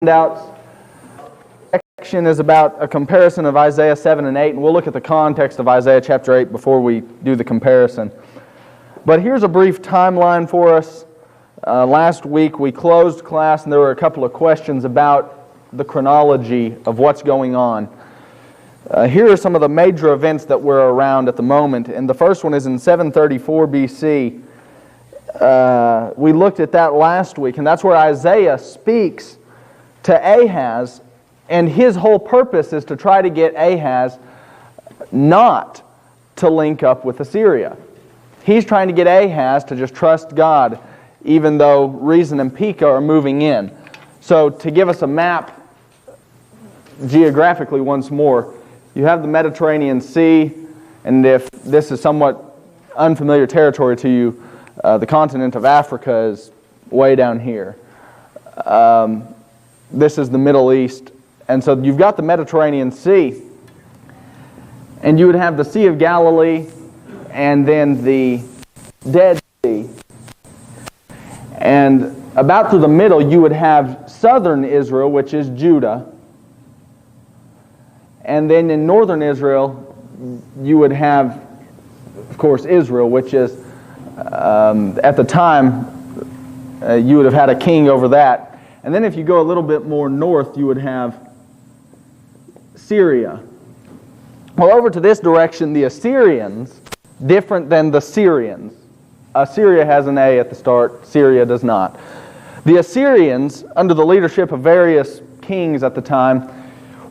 handouts. Section is about a comparison of Isaiah 7 and 8, and we'll look at the context of Isaiah chapter 8 before we do the comparison. But here's a brief timeline for us. Last week we closed class and there were a couple of questions about the chronology of what's going on. Here are some of the major events that we're around at the moment, and the first one is in 734 BC. We looked at that last week, and that's where Isaiah speaks to Ahaz, and his whole purpose is to try to get Ahaz not to link up with Assyria. He's trying to get Ahaz to just trust God, even though Rezin and Pekah are moving in. So to give us a map geographically once more, you have the Mediterranean Sea, and if this is somewhat unfamiliar territory to you, the continent of Africa is way down here. This is the Middle East. And so you've got the Mediterranean Sea, and you would have the Sea of Galilee, and then the Dead Sea. And about through the middle, you would have southern Israel, which is Judah. And then in northern Israel, you would have, of course, Israel, which is, at the time, you would have had a king over that. And then if you go a little bit more north, you would have Syria. Well, over to this direction, the Assyrians, different than the Syrians. Assyria has an A at the start, Syria does not. The Assyrians, under the leadership of various kings at the time,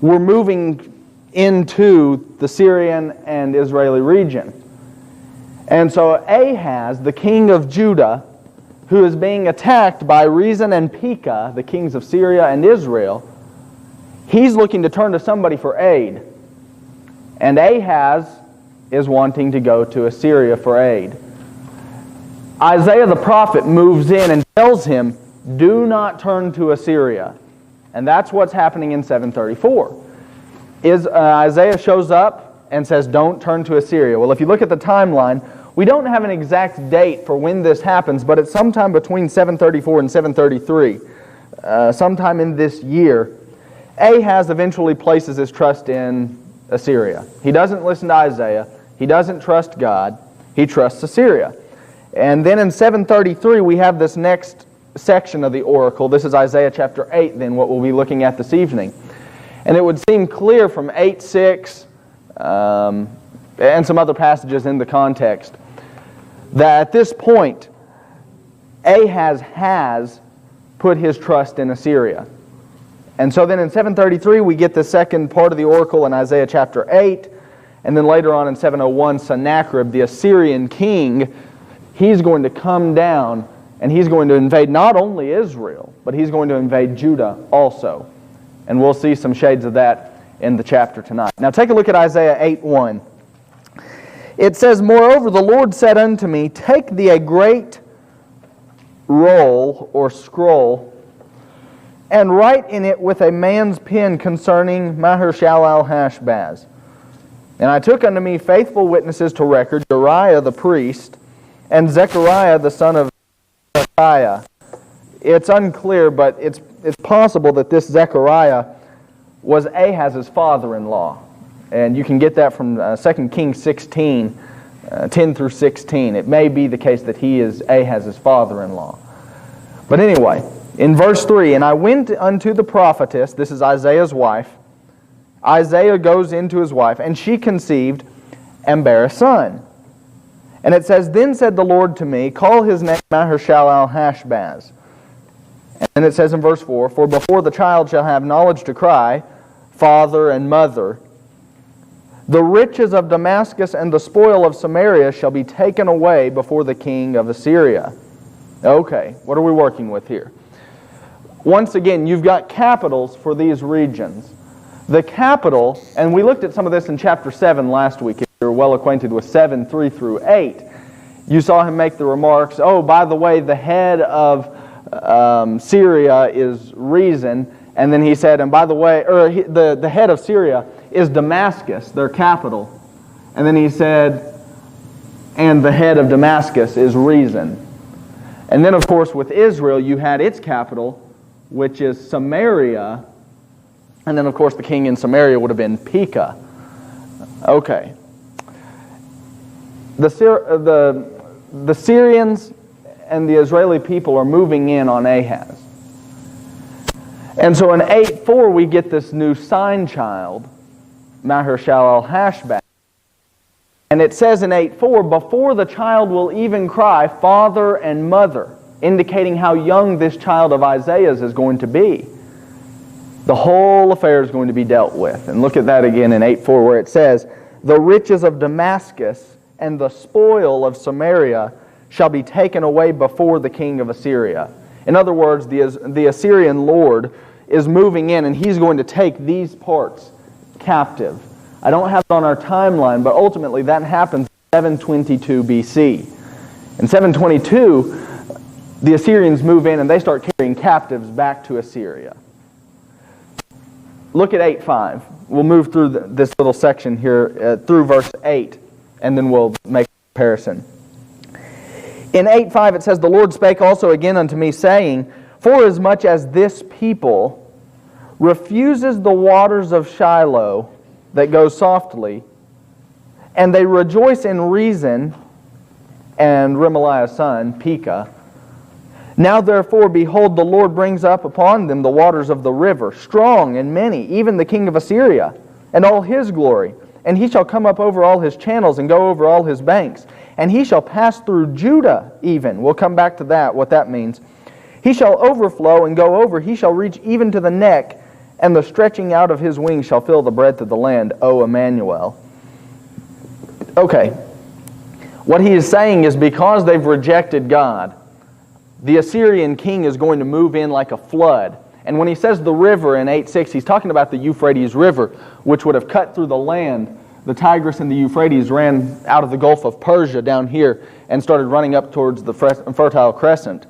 were moving into the Syrian and Israeli region. And so Ahaz, the king of Judah, who is being attacked by Rezin and Pekah, the kings of Syria and Israel, he's looking to turn to somebody for aid. And Ahaz is wanting to go to Assyria for aid. Isaiah the prophet moves in and tells him, do not turn to Assyria. And that's what's happening in 734. Isaiah shows up and says, don't turn to Assyria. Well, if you look at the timeline, we don't have an exact date for when this happens, but it's sometime between 734 and 733. Sometime in this year, Ahaz eventually places his trust in Assyria. He doesn't listen to Isaiah. He doesn't trust God. He trusts Assyria. And then in 733, we have this next section of the oracle. This is Isaiah chapter 8, then, what we'll be looking at this evening. And it would seem clear from 8:6 and some other passages in the context that at this point, Ahaz has put his trust in Assyria. And so then in 733, we get the second part of the oracle in Isaiah chapter 8. And then later on in 701, Sennacherib, the Assyrian king, he's going to come down and he's going to invade not only Israel, but he's going to invade Judah also. And we'll see some shades of that in the chapter tonight. Now take a look at Isaiah 8:1. It says, moreover, the Lord said unto me, take thee a great roll or scroll, and write in it with a man's pen concerning Maher-shalal-hash-baz. And I took unto me faithful witnesses to record, Uriah the priest, and Zechariah the son of Zechariah. It's unclear, but it's possible that this Zechariah was Ahaz's father-in-law. And you can get that from 2 Kings 16, 10 through 16. It may be the case that he is Ahaz's father-in-law. But anyway, in verse 3, and I went unto the prophetess, this is Isaiah's wife. Isaiah goes into his wife, and she conceived and bare a son. And it says, then said the Lord to me, call his name Maher-shalal-hash-baz. And it says in verse 4, for before the child shall have knowledge to cry, father and mother, the riches of Damascus and the spoil of Samaria shall be taken away before the king of Assyria. Okay, what are we working with here? Once again, you've got capitals for these regions. The capital, and we looked at some of this in chapter 7 last week, if you're well acquainted with 7, 3 through 8. You saw him make the remarks, oh, by the way, the head of Syria is Rezin, and then he said, and by the way, the head of Syria is Damascus, their capital. And then he said, and the head of Damascus is Rezin. And then, of course, with Israel, you had its capital, which is Samaria. And then, of course, the king in Samaria would have been Pekah. Okay. The Syrians and the Israeli people are moving in on Ahaz. And so in 8:4 we get this new sign child, Maher-shalal-Hash-baz. And it says in 8:4, before the child will even cry, father and mother, indicating how young this child of Isaiah's is going to be. The whole affair is going to be dealt with. And look at that again in 8:4 where it says, the riches of Damascus and the spoil of Samaria shall be taken away before the king of Assyria. In other words, the Assyrian lord is moving in and he's going to take these parts captive. I don't have it on our timeline, but ultimately that happens in 722 BC. In 722, the Assyrians move in and they start carrying captives back to Assyria. Look at 8:5. We'll move through this little section here through verse 8, and then we'll make a comparison. In 8:5 it says, the Lord spake also again unto me, saying, forasmuch as this people refuses the waters of Shiloh that go softly, and they rejoice in Rezin and Remaliah's son, Pekah. Now therefore, behold, the Lord brings up upon them the waters of the river, strong and many, even the king of Assyria, and all his glory. And he shall come up over all his channels and go over all his banks. And he shall pass through Judah even. We'll come back to that, what that means. He shall overflow and go over. He shall reach even to the neck, and the stretching out of his wings shall fill the breadth of the land, O Emmanuel. Okay. What he is saying is because they've rejected God, the Assyrian king is going to move in like a flood. And when he says the river in 8:6, he's talking about the Euphrates River, which would have cut through the land. The Tigris and the Euphrates ran out of the Gulf of Persia down here and started running up towards the Fertile Crescent.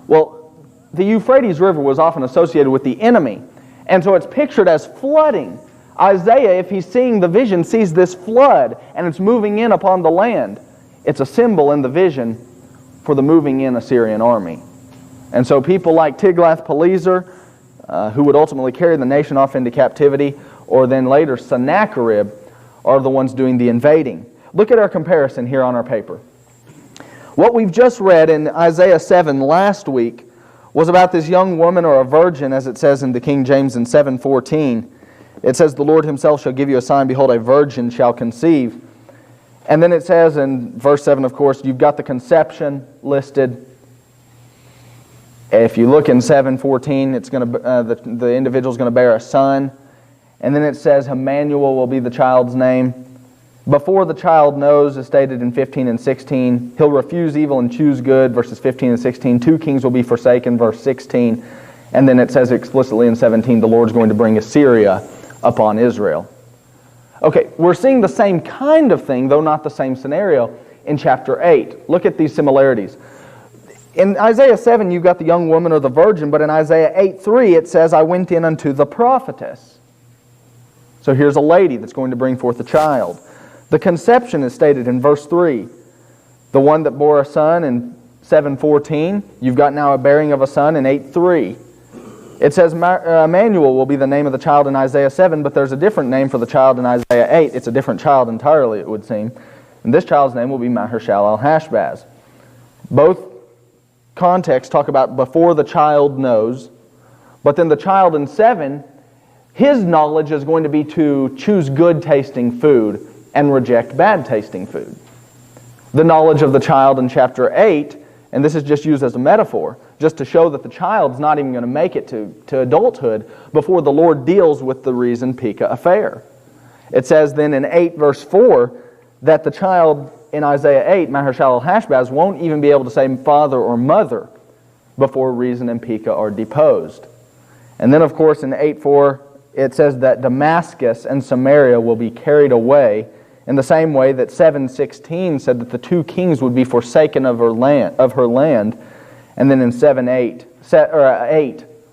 Well, the Euphrates River was often associated with the enemy, and so it's pictured as flooding. Isaiah, if he's seeing the vision, sees this flood, and it's moving in upon the land. It's a symbol in the vision for the moving in Assyrian army. And so people like Tiglath-Pileser, who would ultimately carry the nation off into captivity, or then later Sennacherib, are the ones doing the invading. Look at our comparison here on our paper. What we've just read in Isaiah 7 last week was about this young woman or a virgin, as it says in the King James in 7:14. It says, the Lord himself shall give you a sign, behold, a virgin shall conceive. And then it says in verse 7, of course, you've got the conception listed. If you look in 7:14, it's going to the individual is going to bear a son. And then it says Emmanuel will be the child's name. Before the child knows, as stated in 15 and 16, he'll refuse evil and choose good, verses 15 and 16. Two kings will be forsaken, verse 16. And then it says explicitly in 17, the Lord's going to bring Assyria upon Israel. Okay, we're seeing the same kind of thing, though not the same scenario, in chapter 8. Look at these similarities. In Isaiah 7, you've got the young woman or the virgin, but in Isaiah 8:3, it says, I went in unto the prophetess. So here's a lady that's going to bring forth a child. The conception is stated in verse 3. The one that bore a son in 7:14, you've got now a bearing of a son in 8:3. It says Emmanuel will be the name of the child in Isaiah 7, but there's a different name for the child in Isaiah 8. It's a different child entirely, it would seem. And this child's name will be Maher-shalal-Hash-baz. Both contexts talk about before the child knows, but then the child in 7, his knowledge is going to be to choose good-tasting food and reject bad-tasting food. The knowledge of the child in chapter 8, and this is just used as a metaphor, just to show that the child's not even going to make it to adulthood before the Lord deals with the Rezin Pekah affair. It says then in 8 verse 4 that the child in Isaiah 8, Maher-shalal-Hash-baz, won't even be able to say father or mother before Rezin and Pekah are deposed. And then of course in 8:4 it says that Damascus and Samaria will be carried away in the same way that 7:16 said that the two kings would be forsaken of her land. And then in 8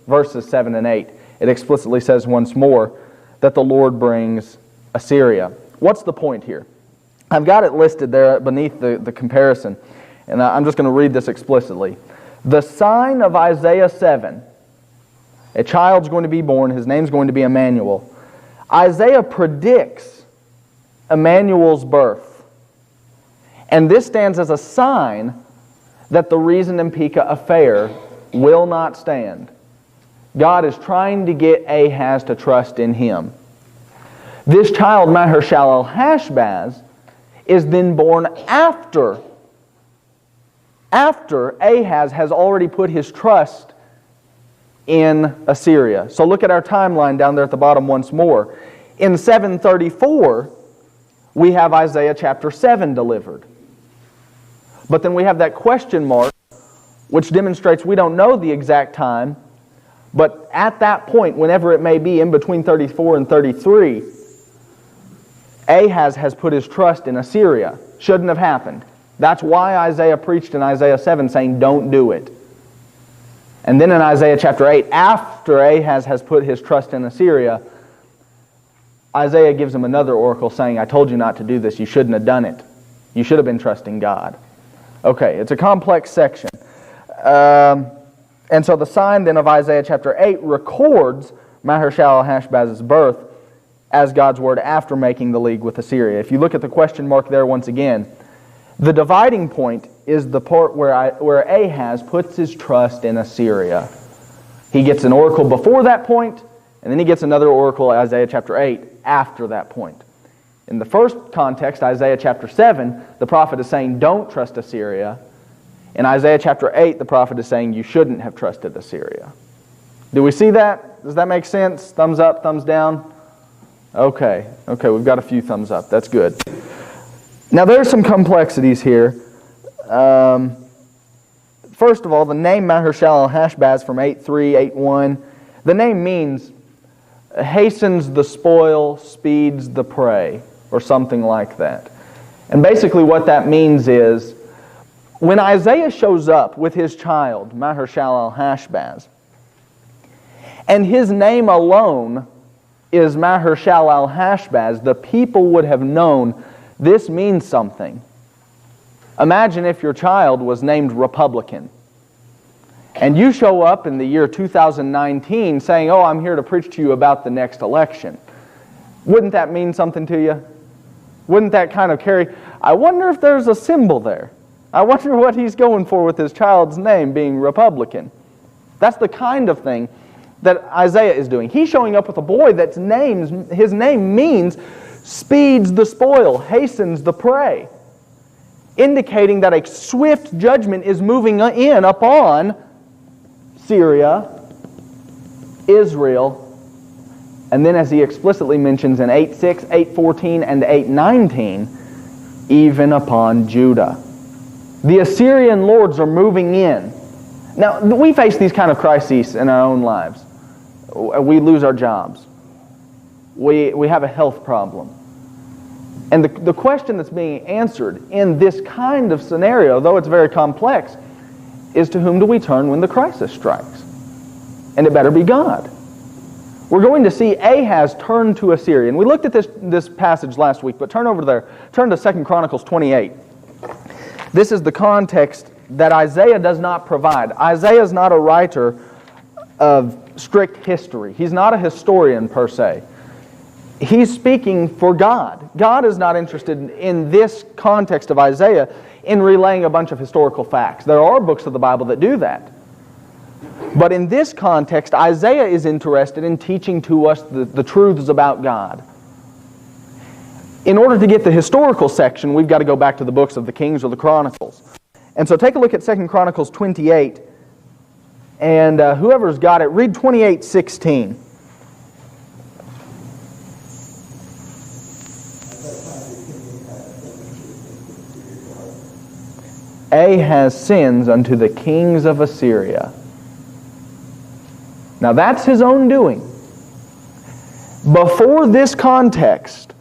verses 7 and 8, it explicitly says once more that the Lord brings Assyria. What's the point here? I've got it listed there beneath the comparison, and I'm just going to read this explicitly. The sign of Isaiah 7 A child's going to be born. His name's going to be Emmanuel. Isaiah predicts Emmanuel's birth. And this stands as a sign that the Rezin and Pekah affair will not stand. God is trying to get Ahaz to trust in him. This child, Maher-shalal-Hashbaz, is then born after Ahaz has already put his trust in Assyria. So look at our timeline down there at the bottom once more. In 734, we have Isaiah chapter 7 delivered. But then we have that question mark, which demonstrates we don't know the exact time, but at that point, whenever it may be in between 34 and 33, Ahaz has put his trust in Assyria. Shouldn't have happened. That's why Isaiah preached in Isaiah 7 saying, don't do it. And then in Isaiah chapter 8, after Ahaz has put his trust in Assyria, Isaiah gives him another oracle saying, I told you not to do this. You shouldn't have done it. You should have been trusting God. Okay, it's a complex section. And so the sign then of Isaiah chapter 8 records Maher-shalal-Hashbaz's birth as God's word after making the league with Assyria. If you look at the question mark there once again, the dividing point is the part where Ahaz puts his trust in Assyria. He gets an oracle before that point, and then he gets another oracle, Isaiah chapter 8, after that point. In the first context, Isaiah chapter 7, the prophet is saying, don't trust Assyria. In Isaiah chapter 8, the prophet is saying, you shouldn't have trusted Assyria. Do we see that? Does that make sense? Thumbs up, thumbs down? Okay, we've got a few thumbs up. That's good. Now there's some complexities here. First of all, the name Maher-shalal-Hashbaz from 8:3, 8:1, the name means hastens the spoil, speeds the prey, or something like that. And basically what that means is, when Isaiah shows up with his child, Maher-shalal-Hashbaz, and his name alone is Maher-shalal-Hashbaz, the people would have known this means something. Imagine if your child was named Republican, and you show up in the year 2019 saying, oh, I'm here to preach to you about the next election. Wouldn't that mean something to you? Wouldn't that kind of carry? I wonder if there's a symbol there. I wonder what he's going for with his child's name being Republican. That's the kind of thing that Isaiah is doing. He's showing up with a boy his name means speeds the spoil, hastens the prey, indicating that a swift judgment is moving in upon Syria, Israel, and then as he explicitly mentions in 8:6, 8:14, and 8:19, even upon Judah. The Assyrian lords are moving in. Now, we face these kind of crises in our own lives. We lose our jobs. We have a health problem. And the question that's being answered in this kind of scenario, though it's very complex, is to whom do we turn when the crisis strikes? And it better be God. We're going to see Ahaz turn to Assyria. And we looked at this passage last week, but turn over there. Turn to 2 Chronicles 28. This is the context that Isaiah does not provide. Isaiah is not a writer of strict history. He's not a historian per se. He's speaking for God. God is not interested in this context of Isaiah in relaying a bunch of historical facts. There are books of the Bible that do that. But in this context, Isaiah is interested in teaching to us the truths about God. In order to get the historical section, we've got to go back to the books of the Kings or the Chronicles. And so take a look at 2 Chronicles 28. And whoever's got it, read 28:16. Ahaz sins unto the kings of Assyria. Now that's his own doing. Before this context,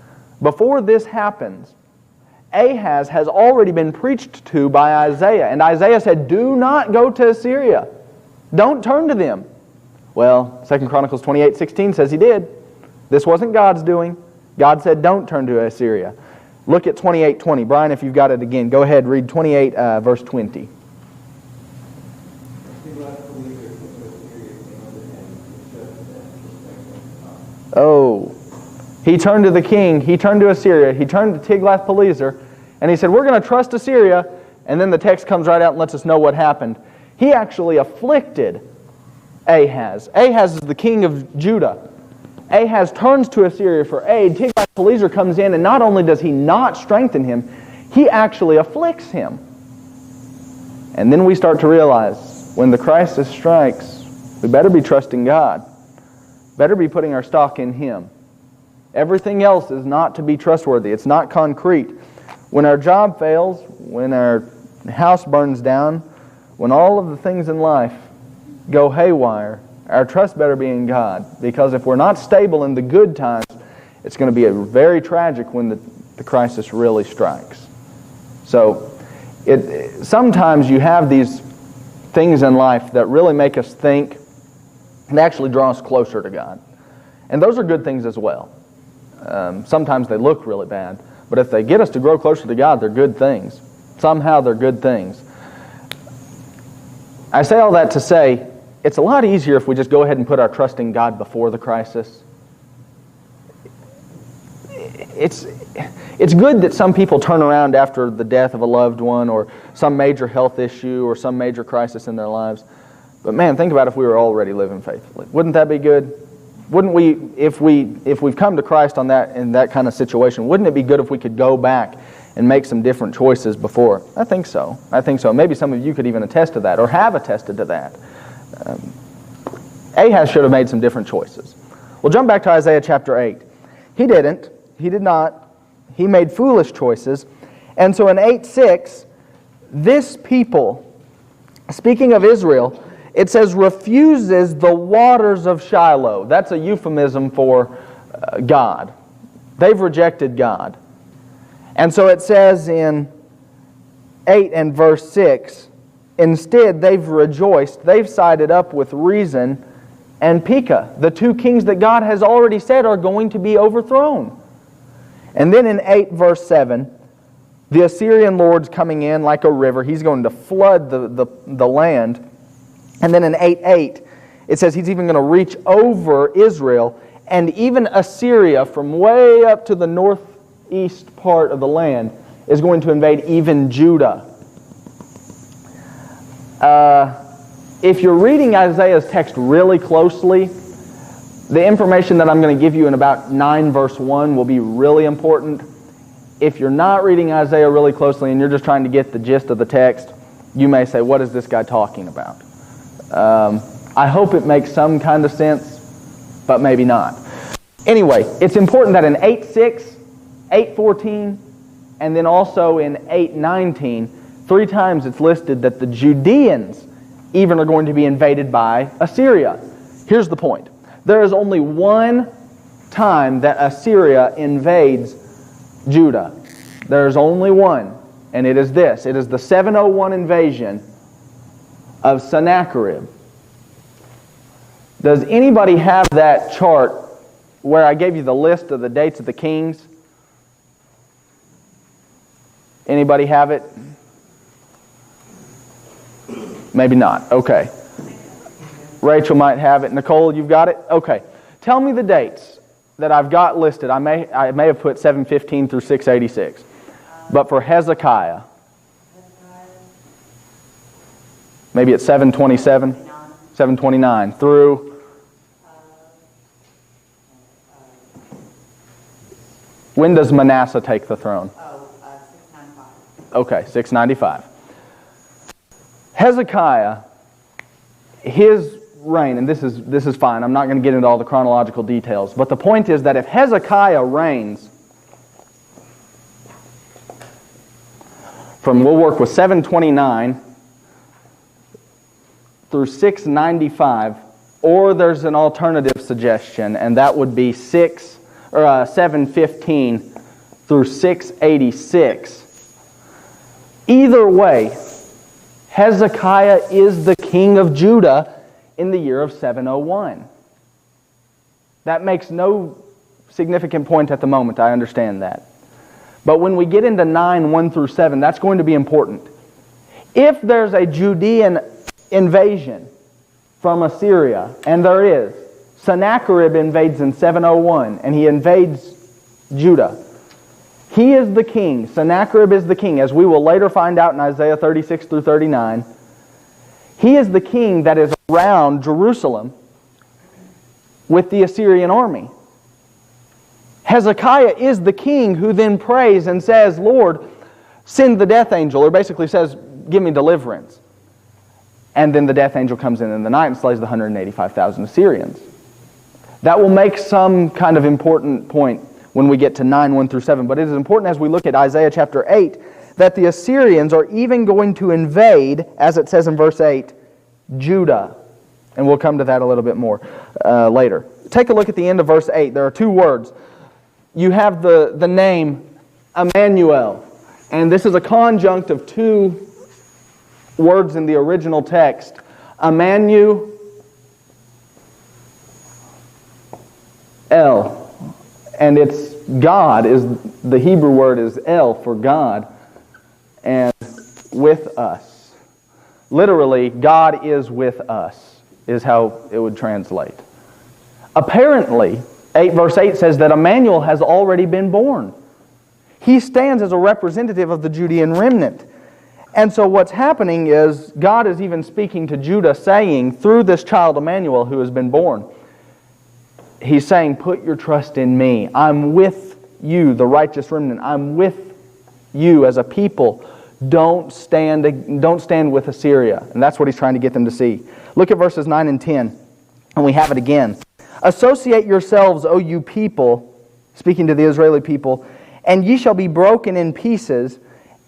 before this happens, Ahaz has already been preached to by Isaiah. And Isaiah said, do not go to Assyria. Don't turn to them. Well, 2 Chronicles 28:16 says he did. This wasn't God's doing. God said, don't turn to Assyria. Look at 28:20. Brian, if you've got it again, go ahead, read 28, verse 20. Oh, he turned to the king, he turned to Assyria, he turned to Tiglath-Pileser, and he said, we're going to trust Assyria. And then the text comes right out and lets us know what happened. He actually afflicted Ahaz. Ahaz is the king of Judah. Ahaz turns to Assyria for aid. Tiglath-Pileser comes in, and not only does he not strengthen him, he actually afflicts him. And then we start to realize, when the crisis strikes, we better be trusting God. Better be putting our stock in Him. Everything else is not to be trustworthy. It's not concrete. When our job fails, when our house burns down, when all of the things in life go haywire, our trust better be in God. Because if we're not stable in the good times, it's going to be very tragic when the crisis really strikes. So, sometimes you have these things in life that really make us think and actually draw us closer to God. And those are good things as well. Sometimes they look really bad, but if they get us to grow closer to God, they're good things. Somehow they're good things. I say all that to say, it's a lot easier if we just go ahead and put our trust in God before the crisis. It's good that some people turn around after the death of a loved one or some major health issue or some major crisis in their lives. But man, think about if we were already living faithfully. Wouldn't that be good? Wouldn't we, if we've come to Christ in that kind of situation, wouldn't it be good if we could go back and make some different choices before? I think so. Maybe some of you could even attest to that or have attested to that. Ahaz should have made some different choices. We'll jump back to Isaiah chapter 8. He didn't. He did not. He made foolish choices. And so in 8:6, this people, speaking of Israel, it says, refuses the waters of Shiloh. That's a euphemism for God. They've rejected God. And so it says in 8 and verse 6, instead they've rejoiced, they've sided up with Rezin and Pekah, the two kings that God has already said are going to be overthrown. And then in 8 verse 7, the Assyrian lord's coming in like a river. He's going to flood the land. And then in 8:8, it says he's even going to reach over Israel, and even Assyria from way up to the northeast part of the land is going to invade even Judah. If you're reading Isaiah's text really closely, the information that I'm going to give you in about 9 verse 1 will be really important. If you're not reading Isaiah really closely and you're just trying to get the gist of the text, you may say, what is this guy talking about? I hope it makes some kind of sense, but maybe not. Anyway, it's important that in 8:6, 8:14, and then also in 8:19, 3 times it's listed that the Judeans even are going to be invaded by Assyria. Here's the point. There is only one time that Assyria invades Judah. There's only one, and it is this. It is the 701 invasion of Sennacherib. Does anybody have that chart where I gave you the list of the dates of the kings? Anybody have it? Maybe not. Okay. Rachel might have it. Nicole, you've got it? Okay. Tell me the dates that I've got listed. I may have put 715 through 686. But for Hezekiah, maybe it's 727, 729 through... When does Manasseh take the throne? 695. Okay, 695. Hezekiah, his reign, and this is fine, I'm not going to get into all the chronological details, but the point is that if Hezekiah reigns we'll work with 729 through 695, or there's an alternative suggestion, and that would be 715 through 686. Either way, Hezekiah is the king of Judah in the year of 701. That makes no significant point at the moment, I understand that. But when we get into 9, 1 through 7, that's going to be important. If there's a Judean invasion from Assyria, and there is, Sennacherib invades in 701, and he invades Judah. He is the king. Sennacherib is the king, as we will later find out in Isaiah 36 through 39. He is the king that is around Jerusalem with the Assyrian army. Hezekiah is the king who then prays and says, Lord, send the death angel, or basically says, give me deliverance. And then the death angel comes in the night and slays the 185,000 Assyrians. That will make some kind of important point when we get to 9:1 through 7. But it is important as we look at Isaiah chapter 8 that the Assyrians are even going to invade, as it says in verse 8, Judah. And we'll come to that a little bit more later. Take a look at the end of verse 8. There are two words. You have the name Emmanuel. And this is a conjunct of two words in the original text. Emmanuel. And it's God, is the Hebrew word is El for God, and with us. Literally, God is with us, is how it would translate. Apparently, verse 8 says that Emmanuel has already been born. He stands as a representative of the Judean remnant. And so what's happening is God is even speaking to Judah, saying, through this child Emmanuel who has been born, He's saying, put your trust in me. I'm with you, the righteous remnant. I'm with you as a people. Don't stand with Assyria. And that's what He's trying to get them to see. Look at verses 9 and 10. And we have it again. Associate yourselves, O you people, speaking to the Israeli people, and ye shall be broken in pieces,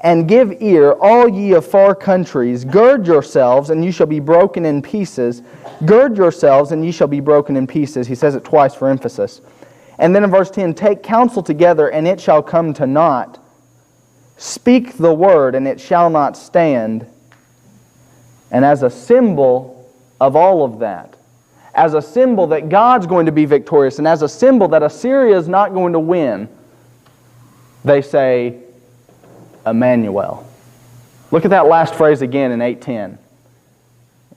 and give ear, all ye of far countries. Gird yourselves, and ye shall be broken in pieces. Gird yourselves, and ye shall be broken in pieces. He says it twice for emphasis. And then in verse 10, take counsel together, and it shall come to naught. Speak the word, and it shall not stand. And as a symbol of all of that, as a symbol that God's going to be victorious, and as a symbol that Assyria is not going to win, they say, Emmanuel. Look at that last phrase again in 8:10.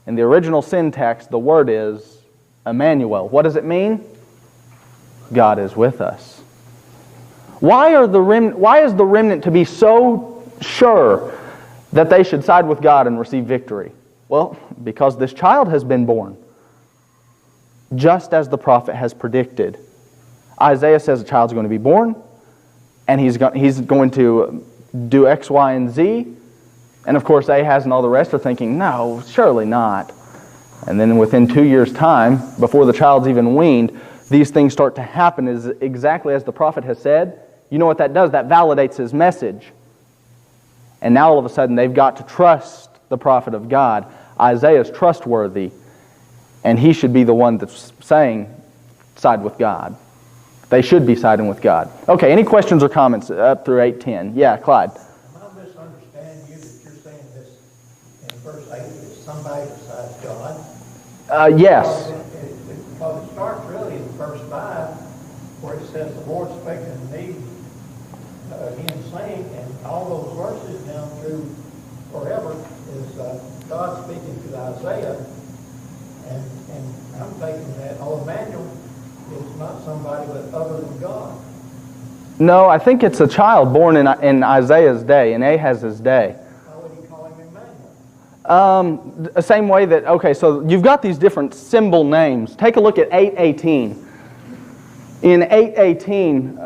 In the original syntax, the word is Emmanuel. What does it mean? God is with us. Why is the remnant to be so sure that they should side with God and receive victory? Well, because this child has been born, just as the prophet has predicted. Isaiah says a child's going to be born, and he's going to do X, Y, and Z. And of course, Ahaz and all the rest are thinking, no, surely not. And then within 2 years' time, before the child's even weaned, these things start to happen exactly as the prophet has said. You know what that does? That validates his message. And now all of a sudden they've got to trust the prophet of God. Isaiah is trustworthy, and he should be the one that's saying, side with God. They should be siding with God. Okay, any questions or comments up through 8:10? Yeah, Clyde. Am I misunderstanding you that you're saying this in verse 8 is somebody besides God? Yes. Because it starts really in verse 5 where it says, the Lord spake unto me again saying, and all those verses down through forever is God speaking to Isaiah. And I'm thinking that, Emmanuel is not somebody but other than God. No, I think it's a child born in Isaiah's day, in Ahaz's day. How would he call him Emmanuel? The same way that, okay, so you've got these different symbol names. Take a look at 8:18. In 8:18,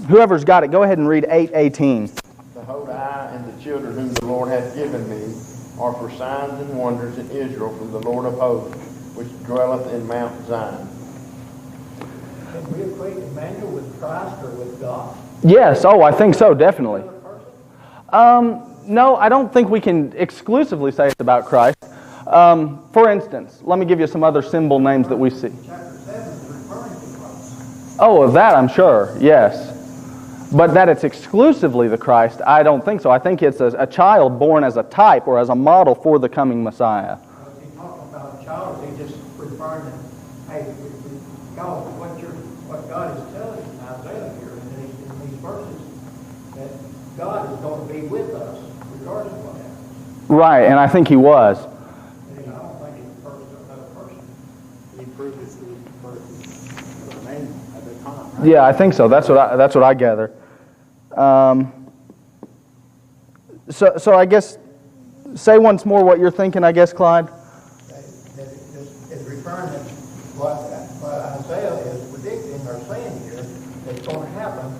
whoever's got it, go ahead and read 8:18. Behold, I and the children whom the Lord hath given me are for signs and wonders in Israel from the Lord of hosts, which dwelleth in Mount Zion. Can we equate Emmanuel with Christ or with God? Yes, I think so, definitely. No, I don't think we can exclusively say it's about Christ. For instance, let me give you some other symbol names that we see. Chapter 7 is referring to Christ. Oh, of that I'm sure, yes. But that it's exclusively the Christ, I don't think so. I think it's a child born as a type or as a model for the coming Messiah. Was he talking about a child? Is he just referring to, hey, God, what God is telling us in Isaiah here in these verses, that God is going to be with us regardless of what happens. Right, and I think he was. And I don't think he refers to another person. He proved it through Yeah, I think so. That's what I gather. So I guess, say once more what you're thinking, I guess, Clyde. That it's referring to what Isaiah is predicting or saying here that's going to happen.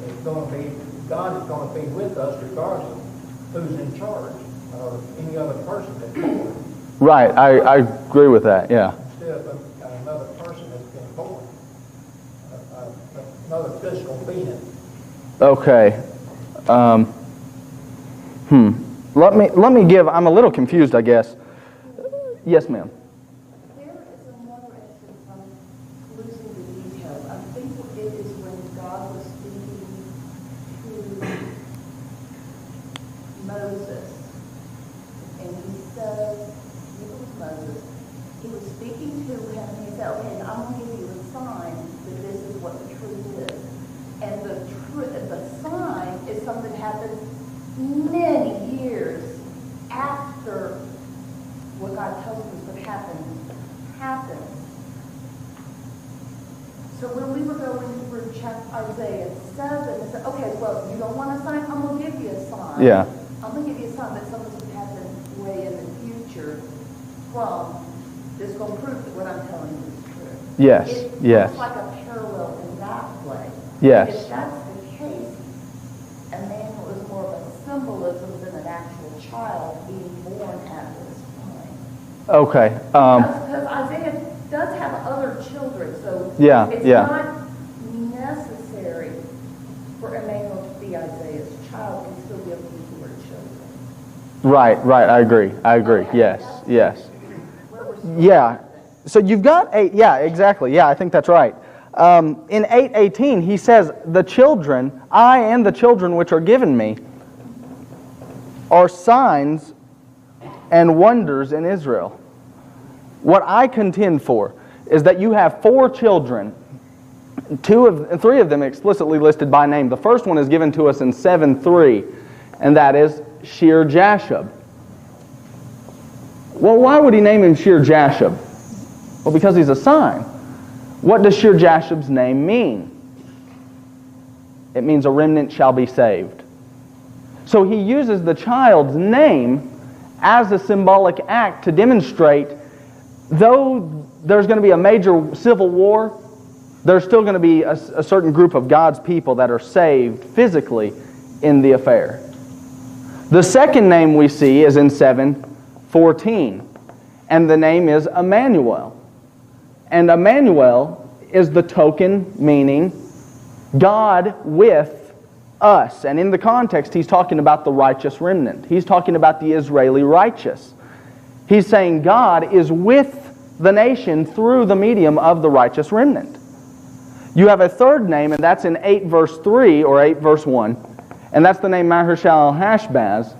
It's going to be, God is going to be with us regardless of who's in charge or any other person that's born. Right, I agree with that, yeah. Instead of another person that's been born, another physical being. Okay. Let me give, I'm a little confused, I guess. Yes, ma'am. There is another instance, I'm losing the details. I think it is when God was speaking to Moses. And he said, it was Moses, he was speaking to him and he said, okay, I'm going to give you a sign that this is what the truth is. And the sign is something that happens many years after what God tells us would happen happens. So when we were going through Isaiah 7, it said, okay, well, you don't want a sign? I'm going to give you a sign. Yeah. I'm going to give you a sign that something's going to happen way in the future from this going to prove that what I'm telling you is true. Yes, yes. It's like a parallel in that way. Yes. If that's the case, Emmanuel is more of a symbolism than an actual child being born at this time. Okay. Because Isaiah does have other children, so it's not necessary for Emmanuel to be Isaiah's child and still be able to be her children. Right, I agree. Yes. Yeah. So you've got exactly. Yeah, I think that's right. In 8:18, he says, the children, I and the children which are given me, are signs and wonders in Israel. What I contend for is that you have 4 children, 3 of them explicitly listed by name. The first one is given to us in 7:3, and that is Shear Jashub. Well, why would he name him Shear Jashub? Well, because he's a sign. What does Shear Jashub's name mean? It means a remnant shall be saved. So he uses the child's name as a symbolic act to demonstrate, though there's going to be a major civil war, there's still going to be a certain group of God's people that are saved physically in the affair. The second name we see is in 7:14, and the name is Emmanuel. And Emmanuel is the token meaning God with us. And in the context, he's talking about the righteous remnant. He's talking about the Israeli righteous. He's saying God is with the nation through the medium of the righteous remnant. You have a third name, and that's in 8:3 or 8:1, and that's the name Maher-Shalal-Hash-Baz,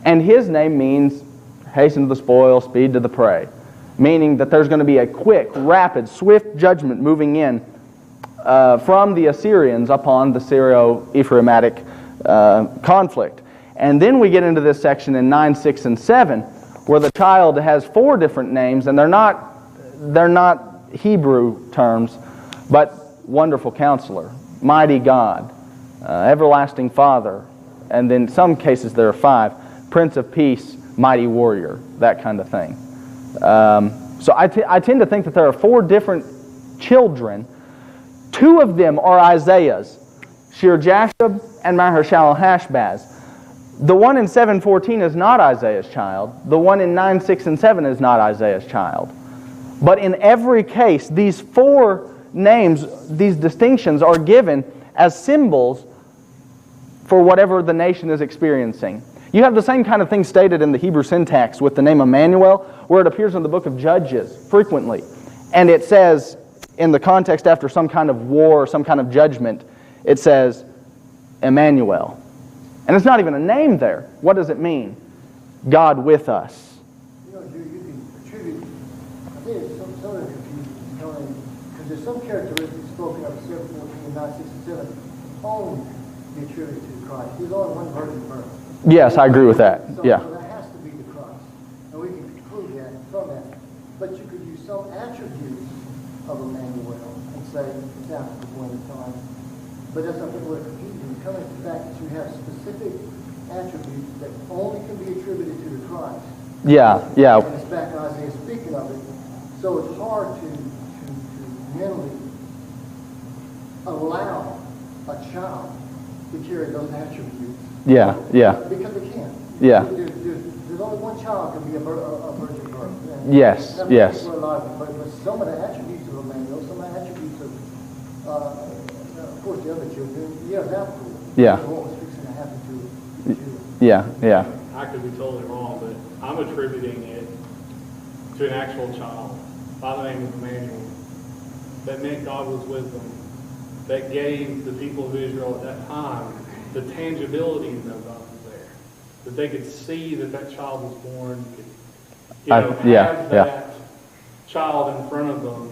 and his name means hasten to the spoil, speed to the prey, meaning that there's going to be a quick, rapid, swift judgment moving in from the Assyrians upon the Syro-Ephraimitic conflict. And then we get into this section in 9, 6, and 7, where the child has 4 different names, and they're not Hebrew terms, but Wonderful Counselor, Mighty God, Everlasting Father, and then in some cases there are 5, Prince of Peace, Mighty Warrior, that kind of thing. So I tend to think that there are 4 different children. 2 of them are Isaiah's, Shear Jashub and Maher-Shalal-Hash-Baz. The one in 7:14 is not Isaiah's child. The one in 9, 6, and 7 is not Isaiah's child. But in every case, these 4 names, these distinctions are given as symbols for whatever the nation is experiencing. You have the same kind of thing stated in the Hebrew syntax with the name Emmanuel, where it appears in the book of Judges frequently. And it says, in the context after some kind of war or some kind of judgment, it says Emmanuel. And it's not even a name there. What does it mean? God with us. You know, you can attribute, I think it's some of the confusion, because there's some characteristics spoken of in 7:14 and 9:67 only be attributed to Christ. He's only one virgin birth. Yes, I agree with that. So Yeah. that has to be the cross. And we can conclude that from that. But you could use some attributes of Emmanuel and say, it's after the appointed time. But that's not people are confused. You come into the fact that you have specific attributes that only can be attributed to the Christ. Yeah, yeah. And it's back to Isaiah speaking of it. So it's hard to mentally allow a child to carry those attributes. Yeah, yeah. Because they can. Yeah. There's only one child can be a virgin birth. And Yes, that's yes. what people are but some of the attributes of Emmanuel, some of the attributes of course, the other children, years afterwards. Yeah. What was fixing to happen to Yeah, yeah. I could be totally wrong, but I'm attributing it to an actual child by the name of Emmanuel that meant God was with them, that gave the people of Israel at that time the tangibility to know God was there, that they could see that that child was born, could, have that child in front of them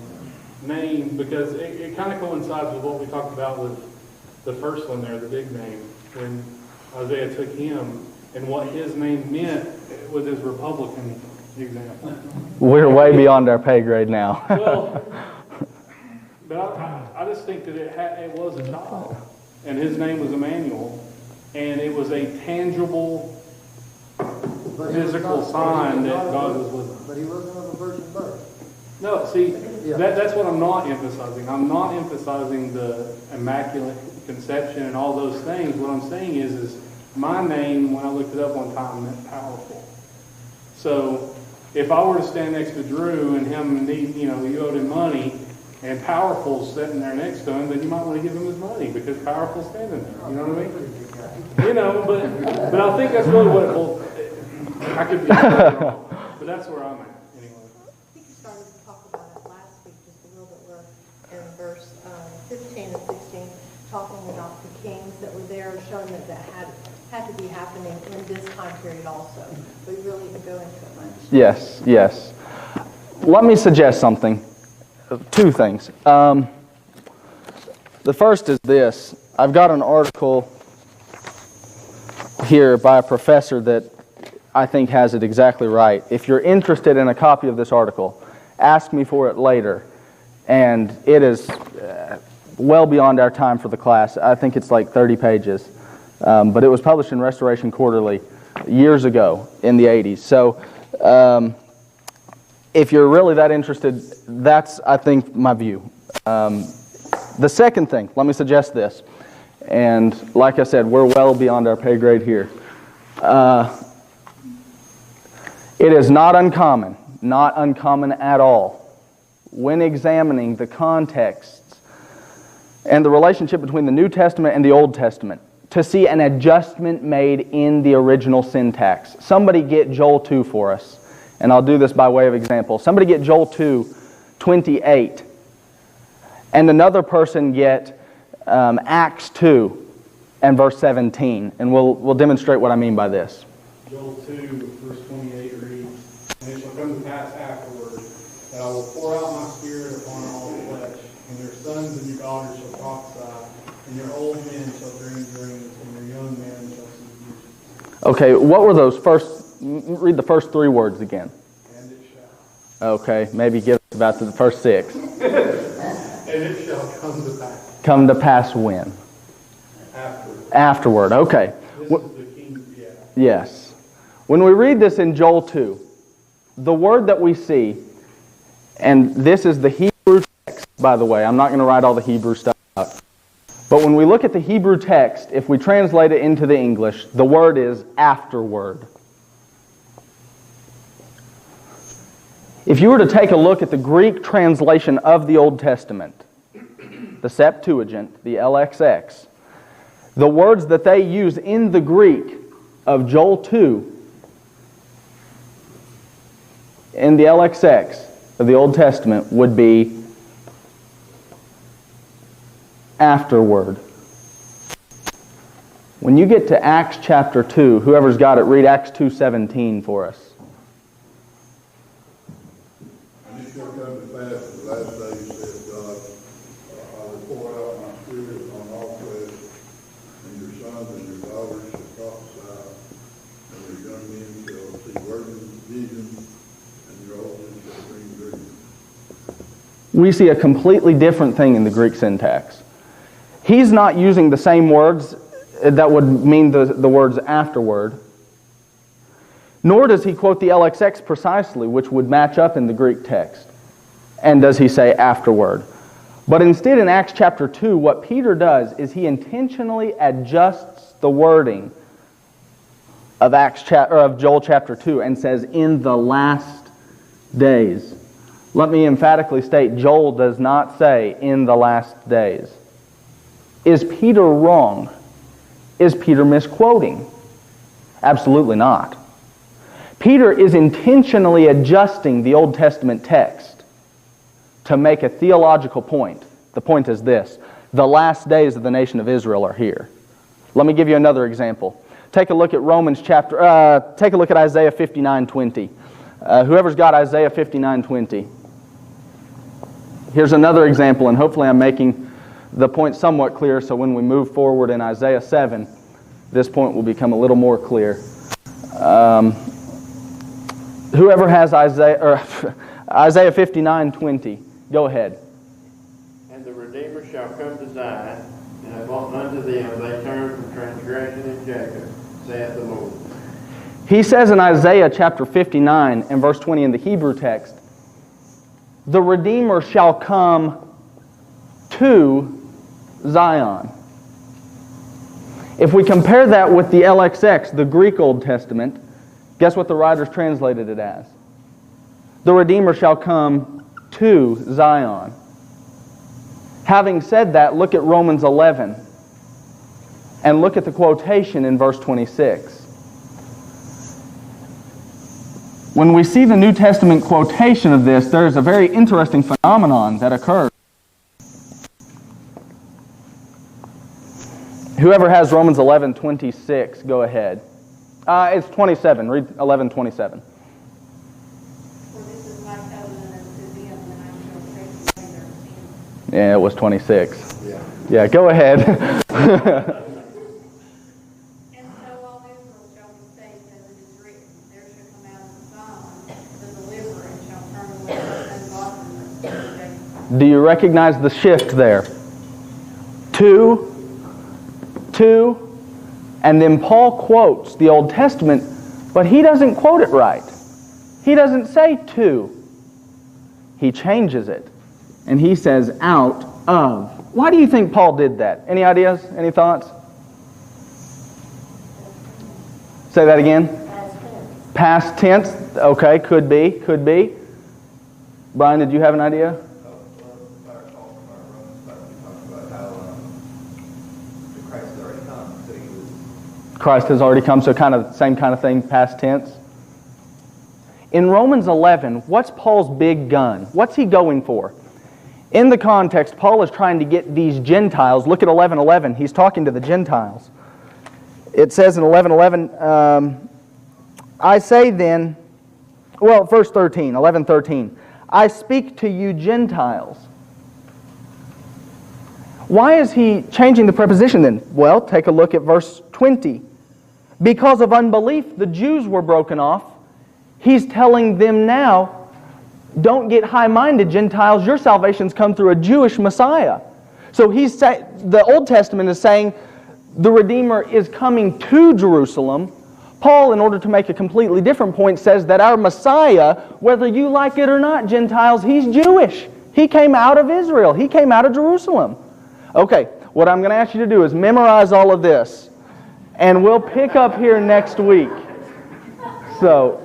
named, because it kind of coincides with what we talked about with the first one there, the big name, when Isaiah took him and what his name meant with his Republican example. We're way beyond our pay grade now. Well, but I just think that it was a child, and his name was Emmanuel, and it was a tangible, physical sign that God was with him. But he wasn't of a virgin birth. No, see, that's what I'm not emphasizing. I'm not emphasizing the immaculate conception and all those things. What I'm saying is my name, when I looked it up one time, meant powerful. So if I were to stand next to Drew and him need, you owed him money, and Powerful's sitting there next to him, then you might want to give him his money because Powerful's standing there. You know what I mean? But I think that's really what it will. I could be wrong, but that's where I'm at anyway. I think you started to talk about it last week just a little bit. We're in verse 15 and 16, talking about the kings that were there, showing that had to be happening in this time period also. We really didn't go into it much. Yes, yes. Let me suggest something. Two things. The first is this. I've got an article here by a professor that I think has it exactly right. If you're interested in a copy of this article, ask me for it later. And it is well beyond our time for the class. I think it's like 30 pages. But it was published in Restoration Quarterly years ago in the 80s. So if you're really that interested, that's, I think, my view. The second thing, let me suggest this. And like I said, we're well beyond our pay grade here. It is not uncommon at all, when examining the contexts and the relationship between the New Testament and the Old Testament, to see an adjustment made in the original syntax. Somebody get Joel 2 for us, and I'll do this by way of example. Somebody get Joel 2:28, and another person get Acts 2 and verse 17, and we'll demonstrate what I mean by this. Joel 2, verse 28 reads, "And it shall come to pass afterward that I will pour out my spirit upon all flesh, and your sons and your daughters shall prophesy, and your old men shall dream dreams, and your young men shall see visions." Okay, what were those first? Read the first three words again. And it shall. Okay, maybe give us about to the first six. And it shall come to pass. Come to pass when? Afterward. Afterward, okay. This is the king's, Yes. When we read this in Joel 2, the word that we see, and this is the Hebrew text, by the way. I'm not going to write all the Hebrew stuff out. But when we look at the Hebrew text, if we translate it into the English, the word is afterward. If you were to take a look at the Greek translation of the Old Testament, the Septuagint, the LXX, the words that they use in the Greek of Joel 2 in the LXX of the Old Testament would be afterward. When you get to Acts chapter 2, whoever's got it, read Acts 2:17 for us. And it shall come to pass in the last days, saith God, I will pour out my spirit upon all flesh, and your sons and your daughters shall prophesy, and your young men shall see visions, and your old men shall dream dreams. we see a completely different thing in the Greek syntax. He's not using the same words that would mean the words afterward, nor does he quote the LXX precisely, which would match up in the Greek text. And does he say afterward? But instead in Acts chapter 2, what Peter does is he intentionally adjusts the wording of Joel chapter 2 and says, in the last days. Let me emphatically state, Joel does not say, in the last days. Is Peter wrong? Is Peter misquoting? Absolutely not. Peter is intentionally adjusting the Old Testament text to make a theological point. The point is this: the last days of the nation of Israel are here. Let me give you another example. Take a look at take a look at Isaiah 59:20. Whoever's got Isaiah 59:20. Here's another example, and hopefully I'm making the point somewhat clear, so when we move forward in Isaiah 7, this point will become a little more clear. Whoever has Isaiah 59:20, go ahead. And the Redeemer shall come to Zion, and unto them they turn from transgression in Jacob, saith the Lord. He says in Isaiah chapter 59 and verse 20 in the Hebrew text, the Redeemer shall come to Zion. If we compare that with the LXX, the Greek Old Testament, guess what the writers translated it as? The Redeemer shall come to Zion. Having said that, look at Romans 11 and look at the quotation in verse 26. When we see the New Testament quotation of this, there is a very interesting phenomenon that occurs. Whoever has Romans 11:26, go ahead. It's 27. Read 11:27. Yeah, it was 26. Yeah, go ahead. And so all Israel shall be saved, as it is written, there shall come out of Zion the deliverer, and shall turn away ungodliness from Jacob. Do you recognize the shift there? Two, and then Paul quotes the Old Testament, but he doesn't quote it right. He doesn't say to. He changes it, and he says out of. Why do you think Paul did that? Any ideas? Any thoughts? Say that again. Past tense. Okay, could be. Brian, did you have an idea? Christ has already come, so same kind of thing, past tense. In Romans 11, what's Paul's big gun? What's he going for? In the context, Paul is trying to get these Gentiles. Look at 11:11. He's talking to the Gentiles. It says in 11:11, I say then, verse 13, 11:13, I speak to you Gentiles. Why is he changing the preposition then? Well, take a look at verse 20. Because of unbelief, the Jews were broken off. He's telling them now, don't get high-minded, Gentiles. Your salvation's come through a Jewish Messiah. So the Old Testament is saying the Redeemer is coming to Jerusalem. Paul, in order to make a completely different point, says that our Messiah, whether you like it or not, Gentiles, he's Jewish. He came out of Israel. He came out of Jerusalem. Okay, what I'm going to ask you to do is memorize all of this. And we'll pick up here next week. So,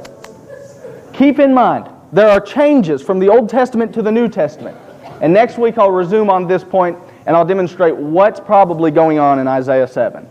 keep in mind, there are changes from the Old Testament to the New Testament. And next week I'll resume on this point and I'll demonstrate what's probably going on in Isaiah 7.